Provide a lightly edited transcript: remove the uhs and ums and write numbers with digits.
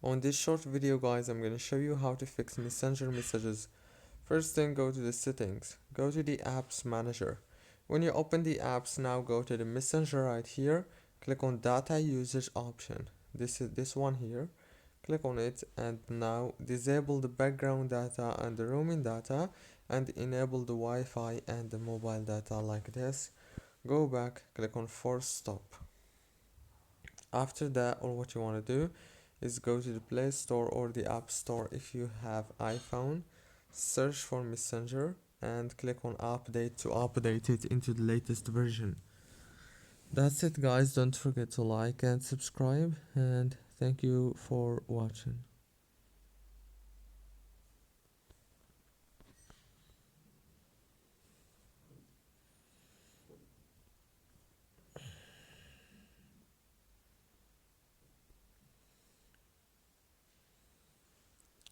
On this short video guys, I'm going to show you how to fix messenger messages. First thing, go to the settings, go to the apps manager. When you open the apps, now go to the messenger right here, click on data usage option. This is this one here. Click on it and now disable the background data and the roaming data and enable the Wi-Fi and the mobile data like this. Go back, click on force stop. After that, all what you want to do is go to the Play Store or the App Store if you have iPhone, search for Messenger and click on update to update it into the latest version. That's it guys, don't forget to like and subscribe and thank you for watching.